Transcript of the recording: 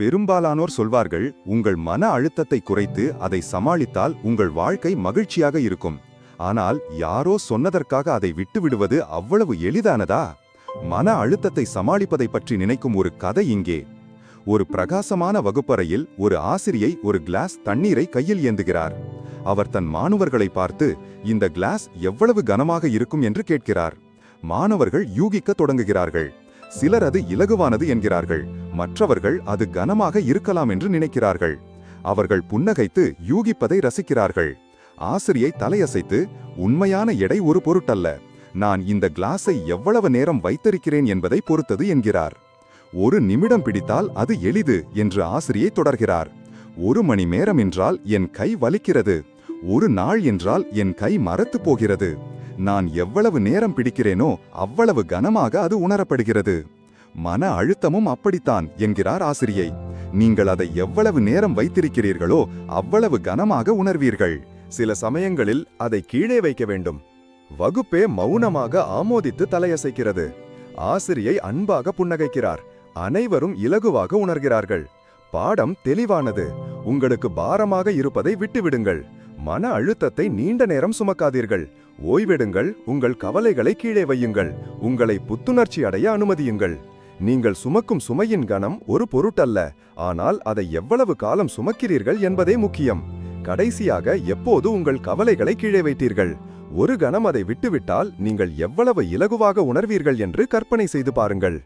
பெரும்பாலானோர் சொல்வார்கள், உங்கள் மன அழுத்தத்தை குறைத்து அதை சமாளித்தால் உங்கள் வாழ்க்கை மகிழ்ச்சியாக இருக்கும். ஆனால் யாரோ சொன்னதற்காக அதை விட்டுவிடுவது அவ்வளவு எளிதானதா? மன அழுத்தத்தை சமாளிப்பதை பற்றி நினைக்கும் ஒரு கதை இங்கே. ஒரு பிரகாசமான வகுப்பறையில் ஒரு ஆசிரியை ஒரு கிளாஸ் தண்ணீரை கையில் ஏந்துகிறார். அவர் தன் மாணவர்களை பார்த்து, இந்த கிளாஸ் எவ்வளவு கனமாக இருக்கும் என்று கேட்கிறார். மாணவர்கள் யூகிக்க தொடங்குகிறார்கள். சிலர் அது இலகுவானது என்கிறார்கள், மற்றவர்கள் அது கனமாக இருக்கலாம் என்று நினைக்கிறார்கள். அவர்கள் புன்னகைத்து யூகிப்பதை ரசிக்கிறார்கள். ஆசிரியை தலையசைத்து, உண்மையான எடை ஒரு பொருட்டல்ல, நான் இந்த கிளாஸை எவ்வளவு நேரம் வைத்திருக்கிறேன் என்பதை பொறுத்தது என்கிறார். ஒரு நிமிடம் பிடித்தால் அது எளிது என்று ஆசிரியை தொடர்கிறார். 1 மணி நேரம் என்றால் என் கை வலிக்கிறது. 1 நாள் என்றால் என் கை மரத்து போகிறது. நான் எவ்வளவு நேரம் பிடிக்கிறேனோ அவ்வளவு கனமாக அது உணரப்படுகிறது. மன அழுத்தமும் அப்படித்தான் என்கிறார் ஆசிரியை. நீங்கள் அதை எவ்வளவு நேரம் வைத்திருக்கிறீர்களோ அவ்வளவு கனமாக உணர்வீர்கள். சில சமயங்களில் அதை கீழே வைக்க வேண்டும். வகுப்பே மௌனமாக ஆமோதித்து தலையசைக்கிறது. ஆசிரியை அன்பாக புன்னகைக்கிறார். அனைவரும் இலகுவாக உணர்கிறார்கள். பாடம் தெளிவானது. உங்களுக்கு பாரமாக இருப்பதை விட்டுவிடுங்கள். மன அழுத்தத்தை நீண்ட நேரம் சுமக்காதீர்கள். ஓய்வெடுங்கள். உங்கள் கவலைகளை கீழே வையுங்கள். உங்களை புத்துணர்ச்சி அடைய அனுமதியுங்கள். நீங்கள் சுமக்கும் சுமையின் கனம் ஒரு பொருட்டல்ல, ஆனால் அதை எவ்வளவு காலம் சுமக்கிறீர்கள் என்பதே முக்கியம். கடைசியாக எப்போது உங்கள் கவலைகளை கீழே வைத்தீர்கள்? ஒரு கணம் அதை விட்டுவிட்டால் நீங்கள் எவ்வளவு இலகுவாக உணர்வீர்கள் என்று கற்பனை செய்து பாருங்கள்.